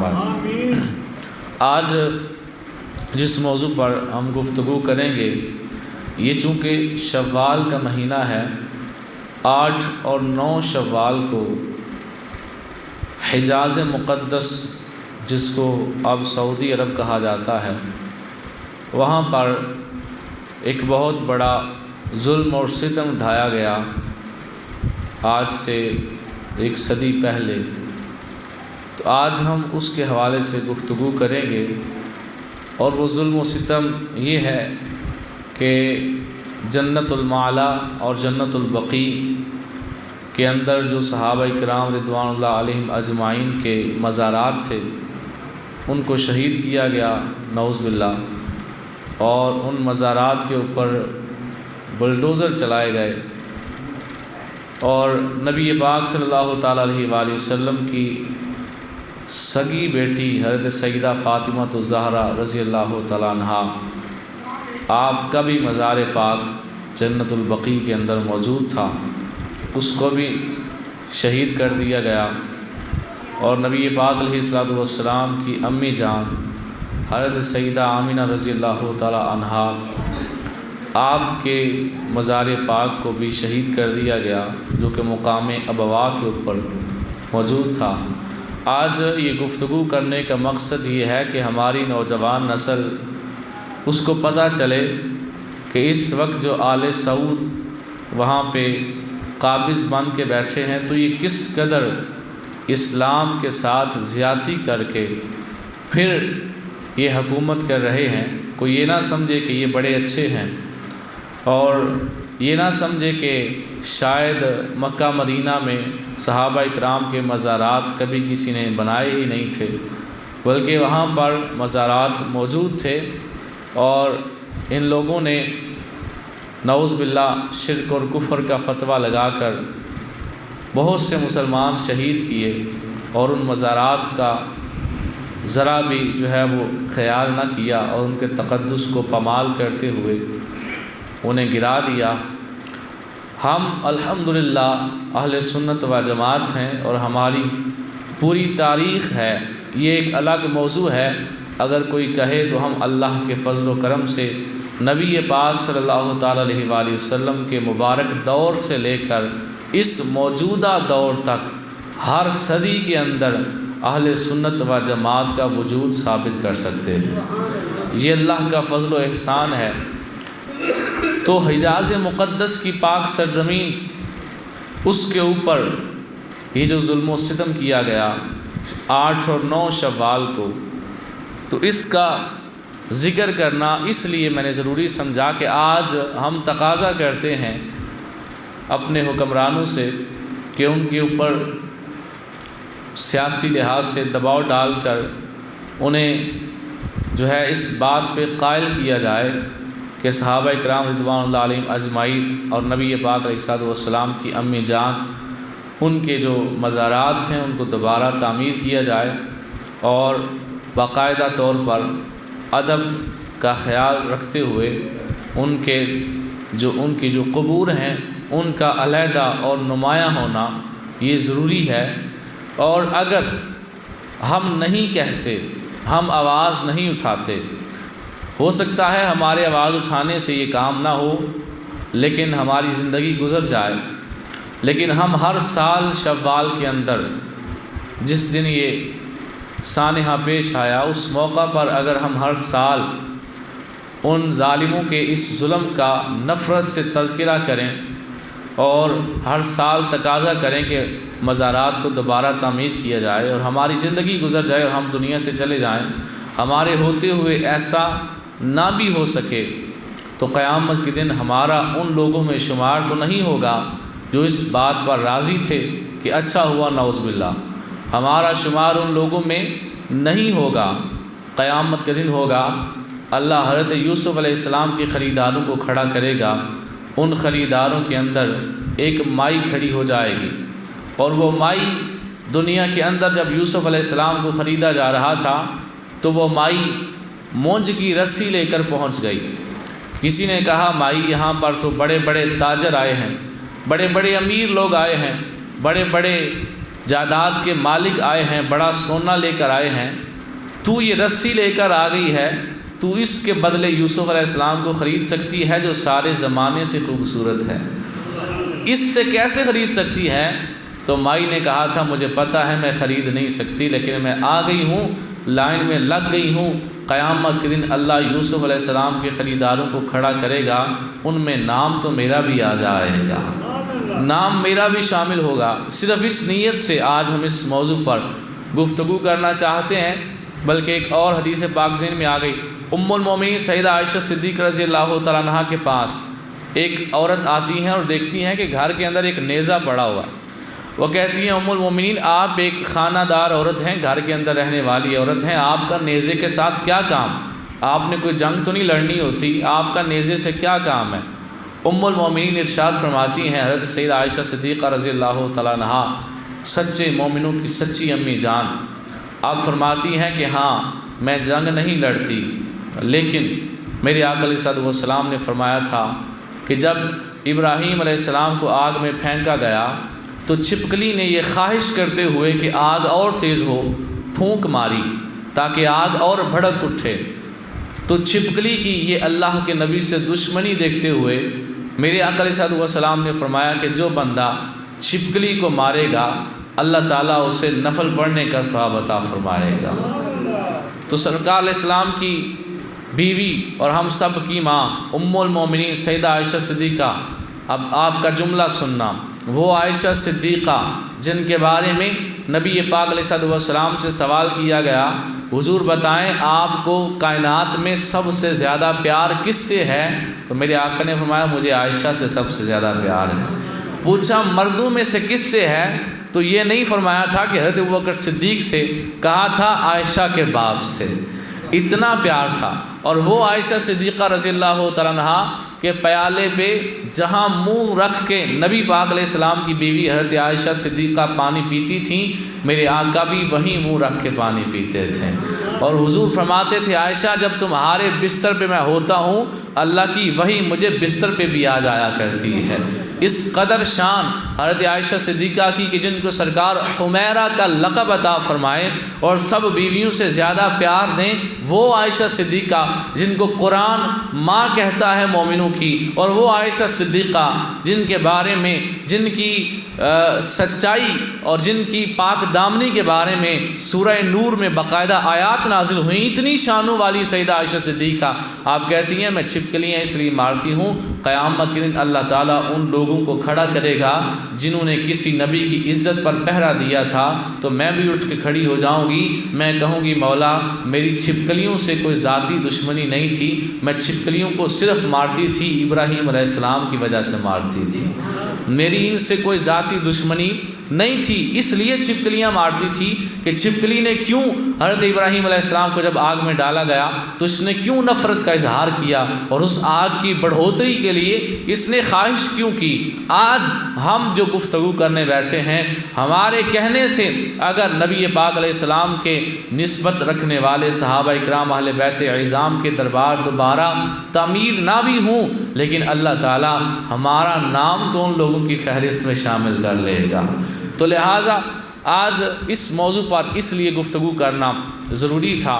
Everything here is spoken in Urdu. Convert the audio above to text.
فرمائے۔ آج جس موضوع پر ہم گفتگو کریں گے، یہ چونکہ شوال کا مہینہ ہے، 8 اور 9 شوال کو حجاز مقدس، جس کو اب سعودی عرب کہا جاتا ہے، وہاں پر ایک بہت بڑا ظلم اور ستم ڈھایا گیا آج سے 1 صدی پہلے۔ تو آج ہم اس کے حوالے سے گفتگو کریں گے، اور وہ ظلم و ستم یہ ہے کہ جنت المعلا اور جنت البقیع کے اندر جو صحابہ کرام رضوان اللہ علیہم اجمعین کے مزارات تھے، ان کو شہید کیا گیا نعوذ باللہ، اور ان مزارات کے اوپر بلڈوزر چلائے گئے، اور نبی پاک صلی اللہ تعالیٰ علیہ وآلہ وسلم کی سگی بیٹی حضرت سیدہ فاطمہ الزہرا رضی اللہ تعالیٰ عنہا، آپ کا بھی مزار پاک جنت البقیع کے اندر موجود تھا، اس کو بھی شہید کر دیا گیا، اور نبی پاک علیہ الصلوۃ والسلام کی امی جان حضرت سیدہ آمینہ رضی اللہ تعالیٰ عنہا، آپ کے مزار پاک کو بھی شہید کر دیا گیا، جو کہ مقام ابوا کے اوپر موجود تھا۔ آج یہ گفتگو کرنے کا مقصد یہ ہے کہ ہماری نوجوان نسل اس کو پتہ چلے کہ اس وقت جو آل سعود وہاں پہ قابض بن کے بیٹھے ہیں، تو یہ کس قدر اسلام کے ساتھ زیادتی کر کے پھر یہ حکومت کر رہے ہیں۔ کوئی یہ نہ سمجھے کہ یہ بڑے اچھے ہیں، اور یہ نہ سمجھے کہ شاید مکہ مدینہ میں صحابہ اکرام کے مزارات کبھی کسی نے بنائے ہی نہیں تھے، بلکہ وہاں پر مزارات موجود تھے، اور ان لوگوں نے نعوذ باللہ شرک اور کفر کا فتویٰ لگا کر بہت سے مسلمان شہید کیے، اور ان مزارات کا ذرا بھی جو ہے وہ خیال نہ کیا، اور ان کے تقدس کو پامال کرتے ہوئے انہیں گرا دیا۔ ہم الحمدللہ اہل سنت و جماعت ہیں، اور ہماری پوری تاریخ ہے، یہ ایک الگ موضوع ہے۔ اگر کوئی کہے تو ہم اللہ کے فضل و کرم سے نبی پاک صلی اللہ تعالیٰ علیہ وآلہ وسلم کے مبارک دور سے لے کر اس موجودہ دور تک ہر صدی کے اندر اہل سنت و جماعت کا وجود ثابت کر سکتے ہیں۔ یہ اللہ کا فضل و احسان ہے۔ تو حجاز مقدس کی پاک سرزمین، اس کے اوپر یہ جو ظلم و ستم کیا گیا 8 اور 9 شوال کو، تو اس کا ذکر کرنا اس لیے میں نے ضروری سمجھا کہ آج ہم تقاضا کرتے ہیں اپنے حکمرانوں سے کہ ان کے اوپر سیاسی لحاظ سے دباؤ ڈال کر انہیں جو ہے اس بات پہ قائل کیا جائے کہ صحابہ کرام رضوان اللہ علیہم اجمعین اور نبی پاک علیہ الصلوۃ والسلام کی امی جان، ان کے جو مزارات ہیں ان کو دوبارہ تعمیر کیا جائے، اور باقاعدہ طور پر ادب کا خیال رکھتے ہوئے ان کی جو قبور ہیں ان کا علیحدہ اور نمایاں ہونا یہ ضروری ہے۔ اور اگر ہم نہیں کہتے، ہم آواز نہیں اٹھاتے، ہو سکتا ہے ہمارے آواز اٹھانے سے یہ کام نہ ہو، لیکن ہماری زندگی گزر جائے، لیکن ہم ہر سال شوال کے اندر جس دن یہ سانحہ پیش آیا، اس موقع پر اگر ہم ہر سال ان ظالموں کے اس ظلم کا نفرت سے تذکرہ کریں، اور ہر سال تقاضا کریں کہ مزارات کو دوبارہ تعمیر کیا جائے، اور ہماری زندگی گزر جائے اور ہم دنیا سے چلے جائیں، ہمارے ہوتے ہوئے ایسا نہ بھی ہو سکے، تو قیامت کے دن ہمارا ان لوگوں میں شمار تو نہیں ہوگا جو اس بات پر راضی تھے کہ اچھا ہوا نعوذ باللہ، ہمارا شمار ان لوگوں میں نہیں ہوگا۔ قیامت کے دن ہوگا، اللہ حضرت یوسف علیہ السلام کے خریداروں کو کھڑا کرے گا، ان خریداروں کے اندر ایک مائی کھڑی ہو جائے گی، اور وہ مائی دنیا کے اندر جب یوسف علیہ السلام کو خریدا جا رہا تھا تو وہ مائی مونج کی رسی لے کر پہنچ گئی۔ کسی نے کہا مائی یہاں پر تو بڑے بڑے تاجر آئے ہیں، بڑے بڑے امیر لوگ آئے ہیں، بڑے بڑے جائیداد کے مالک آئے ہیں، بڑا سونا لے کر آئے ہیں، تو یہ رسی لے کر آ گئی ہے، تو اس کے بدلے یوسف علیہ السلام کو خرید سکتی ہے جو سارے زمانے سے خوبصورت ہے، اس سے کیسے خرید سکتی ہے؟ تو مائی نے کہا تھا مجھے پتہ ہے میں خرید نہیں سکتی، لیکن میں آ گئی ہوں، لائن میں لگ گئی ہوں، قیامت کے دن اللہ یوسف علیہ السلام کے خریداروں کو کھڑا کرے گا، ان میں نام تو میرا بھی آ جائے گا، نام میرا بھی شامل ہوگا۔ صرف اس نیت سے آج ہم اس موضوع پر گفتگو کرنا چاہتے ہیں، بلکہ ایک اور حدیث پاک ذہن میں آ گئی۔ ام المومنین سیدہ عائشہ صدیقہ رضی اللہ تعالیٰ عنہا کے پاس ایک عورت آتی ہیں اور دیکھتی ہیں کہ گھر کے اندر ایک نیزہ پڑا ہوا۔ وہ کہتی ہیں ام المومنین آپ ایک خانہ دار عورت ہیں، گھر کے اندر رہنے والی عورت ہیں، آپ کا نیزے کے ساتھ کیا کام؟ آپ نے کوئی جنگ تو نہیں لڑنی ہوتی، آپ کا نیزے سے کیا کام ہے؟ ام المومنین ارشاد فرماتی ہیں، حضرت سیدہ عائشہ صدیقہ رضی اللہ تعالیٰ عنہا سچے مومنوں کی سچی امی جان، آپ فرماتی ہیں کہ ہاں میں جنگ نہیں لڑتی، لیکن میرے آقا علیہ الصلوۃ والسلام نے فرمایا تھا کہ جب ابراہیم علیہ السلام کو آگ میں پھینکا گیا تو چھپکلی نے یہ خواہش کرتے ہوئے کہ آگ اور تیز ہو پھونک ماری تاکہ آگ اور بھڑک اٹھے، تو چھپکلی کی یہ اللہ کے نبی سے دشمنی دیکھتے ہوئے میرے آقا علیہ الصلوۃ والسلام نے فرمایا کہ جو بندہ چھپکلی کو مارے گا اللہ تعالیٰ اسے نفل پڑھنے کا ثواب عطا فرمائے گا۔ تو سرکار علیہ السلام کی بیوی اور ہم سب کی ماں ام المومنین سیدہ عائشہ صدیقہ، اب آپ کا جملہ سننا، وہ عائشہ صدیقہ جن کے بارے میں نبی پاک علیہ الصلوۃ والسلام سے سوال کیا گیا، حضور بتائیں آپ کو کائنات میں سب سے زیادہ پیار کس سے ہے؟ تو میرے آقا نے فرمایا مجھے عائشہ سے سب سے زیادہ پیار ہے۔ پوچھا مردوں میں سے کس سے ہے؟ تو یہ نہیں فرمایا تھا کہ حضرت ابوبکر صدیق سے، کہا تھا عائشہ کے باپ سے، اتنا پیار تھا۔ اور وہ عائشہ صدیقہ رضی اللہ تعالیٰ عنہا کے پیالے پہ جہاں منہ رکھ کے نبی پاک علیہ السلام کی بیوی حضرت عائشہ صدیقہ پانی پیتی تھیں، میرے آقا بھی وہیں منہ رکھ کے پانی پیتے تھے۔ اور حضور فرماتے تھے عائشہ جب تمہارے بستر پہ میں ہوتا ہوں اللہ کی وحی مجھے بستر پہ بھی آ جایا کرتی ہے۔ اس قدر شان حضرت عائشہ صدیقہ کی کہ جن کو سرکار حمیرہ کا لقب عطا فرمائے اور سب بیویوں سے زیادہ پیار دیں، وہ عائشہ صدیقہ جن کو قرآن ماں کہتا ہے مومنوں کی، اور وہ عائشہ صدیقہ جن کے بارے میں جن کی سچائی اور جن کی پاک دامنی کے بارے میں سورہ نور میں باقاعدہ آیات نازل ہوئیں، اتنی شانوں والی سیدہ عائشہ صدیقہ آپ کہتی ہیں میں چھپکلیاں اس لیے مارتی ہوں، قیامت کے دن اللہ تعالیٰ ان لوگوں کو کھڑا کرے گا جنہوں نے کسی نبی کی عزت پر پہرا دیا تھا، تو میں بھی اٹھ کے کھڑی ہو جاؤں گی، میں کہوں گی مولا میری چھپکلیوں سے کوئی ذاتی دشمنی نہیں تھی، میں چھپکلیوں کو صرف مارتی تھی ابراہیم علیہ السلام کی وجہ سے مارتی تھی، میری ان سے کوئی ذاتی دشمنی نہیں تھی، اس لیے چھپکلیاں مارتی تھی کہ چھپکلی نے کیوں حضرت ابراہیم علیہ السلام کو جب آگ میں ڈالا گیا تو اس نے کیوں نفرت کا اظہار کیا اور اس آگ کی بڑھوتری کے لیے اس نے خواہش کیوں کی۔ آج ہم جو گفتگو کرنے بیٹھے ہیں ہمارے کہنے سے اگر نبی پاک علیہ السلام کے نسبت رکھنے والے صحابہ اکرام اہل بیت اعظام کے دربار دوبارہ تعمیر نہ بھی ہوں، لیکن اللہ تعالی ہمارا نام تو ان لوگوں کی فہرست میں شامل کر لے گا۔ تو لہٰذا آج اس موضوع پر اس لیے گفتگو کرنا ضروری تھا